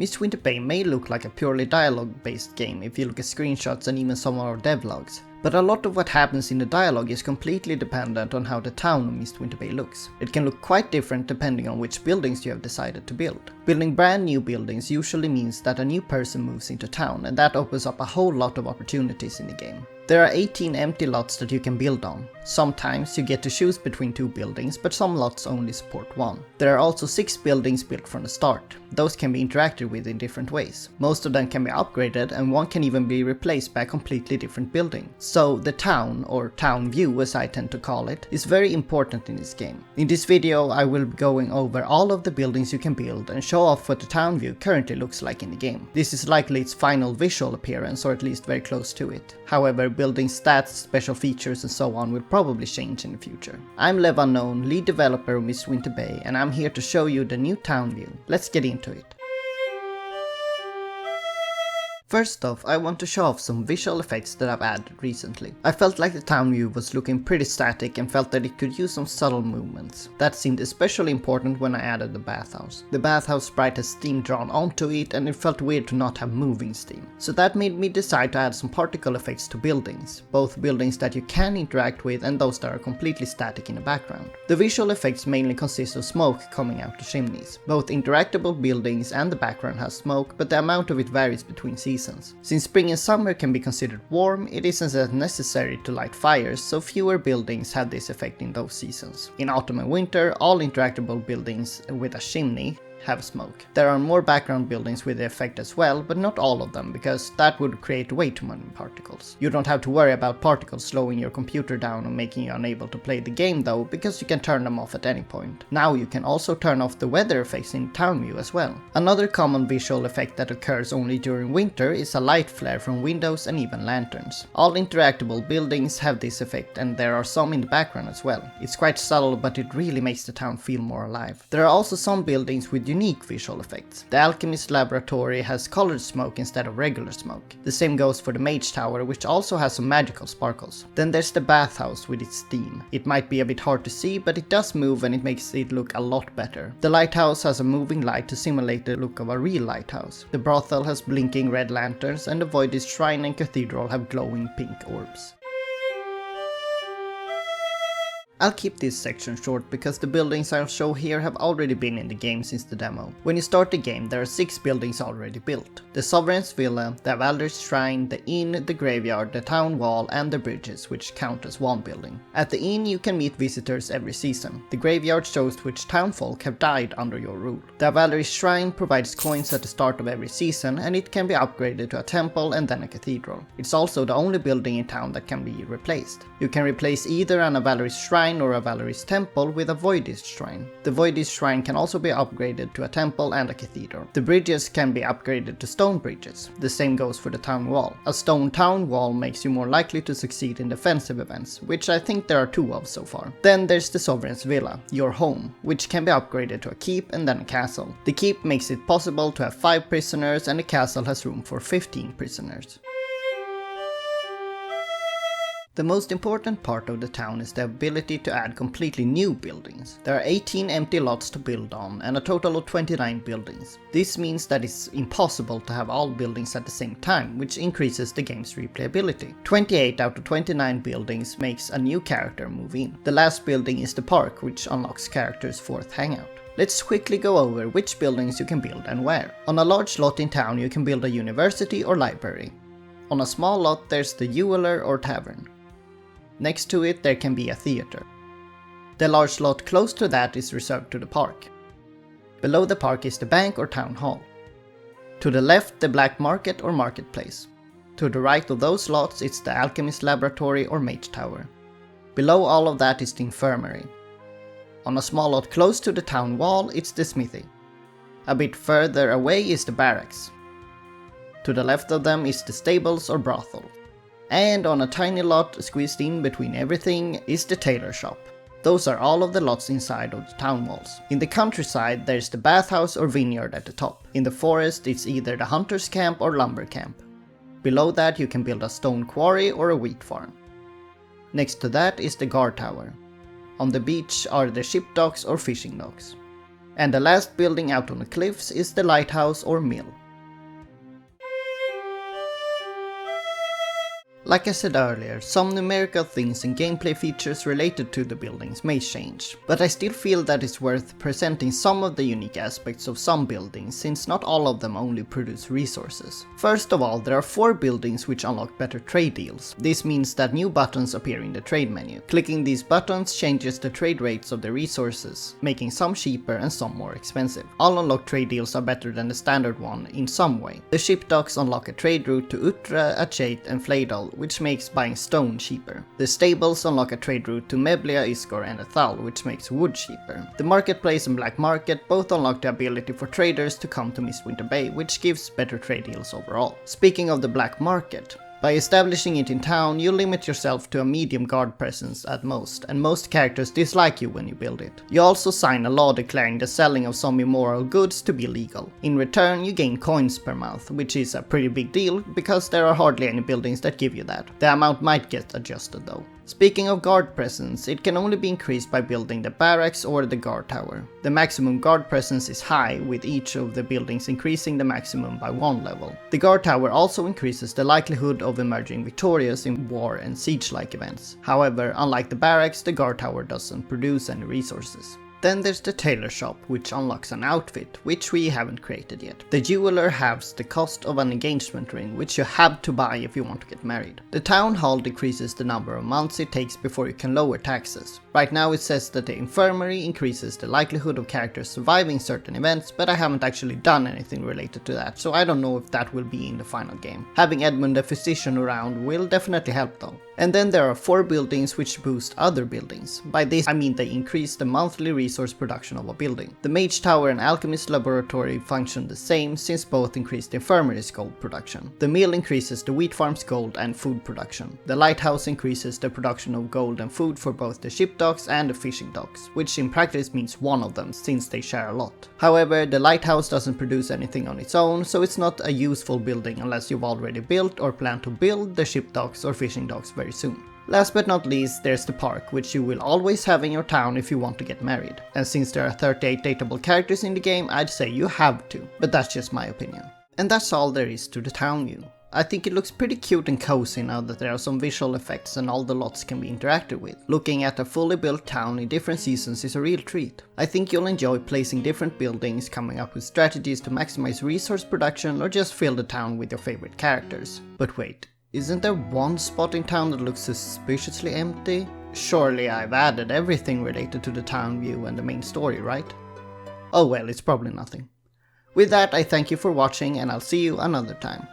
Mistwinter Bay may look like a purely dialogue-based game if you look at screenshots and even some of our devlogs, but a lot of what happens in the dialogue is completely dependent on how the town of Mistwinter Bay looks. It can look quite different depending on which buildings you have decided to build. Building brand new buildings usually means that a new person moves into town, and that opens up a whole lot of opportunities in the game. There are 18 empty lots that you can build on. Sometimes you get to choose between 2 buildings, but some lots only support 1. There are also 6 buildings built from the start. Those can be interacted with in different ways. Most of them can be upgraded, and one can even be replaced by a completely different building. So the town, or town view as I tend to call it, is very important in this game. In this video I will be going over all of the buildings you can build and show off what the town view currently looks like in the game. This is likely its final visual appearance, or at least very close to it. However, building stats, special features and so on will probably change in the future. I'm Lev Unknown, lead developer of Mistwinter Bay, and I'm here to show you the new town view. Let's get into it. First off, I want to show off some visual effects that I've added recently. I felt like the town view was looking pretty static and felt that it could use some subtle movements. That seemed especially important when I added the bathhouse. The bathhouse sprite has steam drawn onto it, and it felt weird to not have moving steam. So that made me decide to add some particle effects to buildings, both buildings that you can interact with and those that are completely static in the background. The visual effects mainly consist of smoke coming out the chimneys. Both interactable buildings and the background has smoke, but the amount of it varies between seasons. Since spring and summer can be considered warm, it isn't as necessary to light fires, so fewer buildings have this effect in those seasons. In autumn and winter, all interactable buildings with a chimney have smoke. There are more background buildings with the effect as well, but not all of them, because that would create way too many particles. You don't have to worry about particles slowing your computer down and making you unable to play the game though, because you can turn them off at any point. Now you can also turn off the weather effects in town view as well. Another common visual effect that occurs only during winter is a light flare from windows and even lanterns. All interactable buildings have this effect, and there are some in the background as well. It's quite subtle, but it really makes the town feel more alive. There are also some buildings with unique visual effects. The Alchemist Laboratory has colored smoke instead of regular smoke. The same goes for the Mage Tower, which also has some magical sparkles. Then there's the bathhouse with its theme. It might be a bit hard to see, but it does move and it makes it look a lot better. The lighthouse has a moving light to simulate the look of a real lighthouse. The brothel has blinking red lanterns, and the Voidist Shrine and Cathedral have glowing pink orbs. I'll keep this section short because the buildings I'll show here have already been in the game since the demo. When you start the game, there are 6 buildings already built. The Sovereign's Villa, the Valor's Shrine, the Inn, the Graveyard, the Town Wall and the Bridges, which count as one building. At the Inn you can meet visitors every season. The Graveyard shows which townfolk have died under your rule. The Valor's Shrine provides coins at the start of every season, and it can be upgraded to a temple and then a cathedral. It's also the only building in town that can be replaced. You can replace either an Valor's Shrine or a Valor's Temple with a Voidist Shrine. The Voidist Shrine can also be upgraded to a temple and a cathedral. The bridges can be upgraded to stone bridges. The same goes for the town wall. A stone town wall makes you more likely to succeed in defensive events, which I think there are 2 of so far. Then there's the Sovereign's Villa, your home, which can be upgraded to a keep and then a castle. The keep makes it possible to have 5 prisoners, and the castle has room for 15 prisoners. The most important part of the town is the ability to add completely new buildings. There are 18 empty lots to build on and a total of 29 buildings. This means that it's impossible to have all buildings at the same time, which increases the game's replayability. 28 out of 29 buildings makes a new character move in. The last building is the park, which unlocks characters' 4th hangout. Let's quickly go over which buildings you can build and where. On a large lot in town you can build a university or library. On a small lot there's the jeweler or tavern. Next to it there can be a theater. The large lot close to that is reserved to the park. Below the park is the bank or town hall. To the left the black market or marketplace. To the right of those lots it's the Alchemist Laboratory or Mage Tower. Below all of that is the infirmary. On a small lot close to the town wall it's the smithy. A bit further away is the barracks. To the left of them is the stables or brothel. And on a tiny lot squeezed in between everything is the tailor shop. Those are all of the lots inside of the town walls. In the countryside there's the bathhouse or vineyard at the top. In the forest it's either the hunter's camp or lumber camp. Below that you can build a stone quarry or a wheat farm. Next to that is the guard tower. On the beach are the ship docks or fishing docks. And the last building out on the cliffs is the lighthouse or mill. Like I said earlier, some numerical things and gameplay features related to the buildings may change, but I still feel that it's worth presenting some of the unique aspects of some buildings, since not all of them only produce resources. First of all, there are 4 buildings which unlock better trade deals. This means that new buttons appear in the trade menu. Clicking these buttons changes the trade rates of the resources, making some cheaper and some more expensive. All unlocked trade deals are better than the standard one in some way. The ship docks unlock a trade route to Utra, Acheit and Flaydal, which makes buying stone cheaper. The stables unlock a trade route to Meblia, Iskor and Ethal, which makes wood cheaper. The marketplace and black market both unlock the ability for traders to come to Mistwinter Bay, which gives better trade deals overall. Speaking of the black market, by establishing it in town, you limit yourself to a medium guard presence at most, and most characters dislike you when you build it. You also sign a law declaring the selling of some immoral goods to be legal. In return, you gain coins per month, which is a pretty big deal because there are hardly any buildings that give you that. The amount might get adjusted though. Speaking of guard presence, it can only be increased by building the barracks or the guard tower. The maximum guard presence is high, with each of the buildings increasing the maximum by 1 level. The guard tower also increases the likelihood of emerging victorious in war and siege-like events. However, unlike the barracks, the guard tower doesn't produce any resources. Then there's the tailor shop, which unlocks an outfit, which we haven't created yet. The jeweler halves the cost of an engagement ring, which you have to buy if you want to get married. The town hall decreases the number of months it takes before you can lower taxes. Right now it says that the infirmary increases the likelihood of characters surviving certain events, but I haven't actually done anything related to that, so I don't know if that will be in the final game. Having Edmund the physician around will definitely help though. And then there are 4 buildings which boost other buildings. By this I mean they increase the monthly resource production of a building. The Mage Tower and Alchemist Laboratory function the same, since both increase the infirmary's gold production. The mill increases the wheat farm's gold and food production. The lighthouse increases the production of gold and food for both the ship docks and the fishing docks, which in practice means one of them, since they share a lot. However, the lighthouse doesn't produce anything on its own, so it's not a useful building unless you've already built or plan to build the ship docks or fishing docks very soon. Last but not least, there's the park, which you will always have in your town if you want to get married. And since there are 38 dateable characters in the game, I'd say you have to, but that's just my opinion. And that's all there is to the town view. I think it looks pretty cute and cozy now that there are some visual effects and all the lots can be interacted with. Looking at a fully built town in different seasons is a real treat. I think you'll enjoy placing different buildings, coming up with strategies to maximize resource production, or just fill the town with your favorite characters. But wait, isn't there one spot in town that looks suspiciously empty? Surely I've added everything related to the town view and the main story, right? Oh well, it's probably nothing. With that, I thank you for watching and I'll see you another time.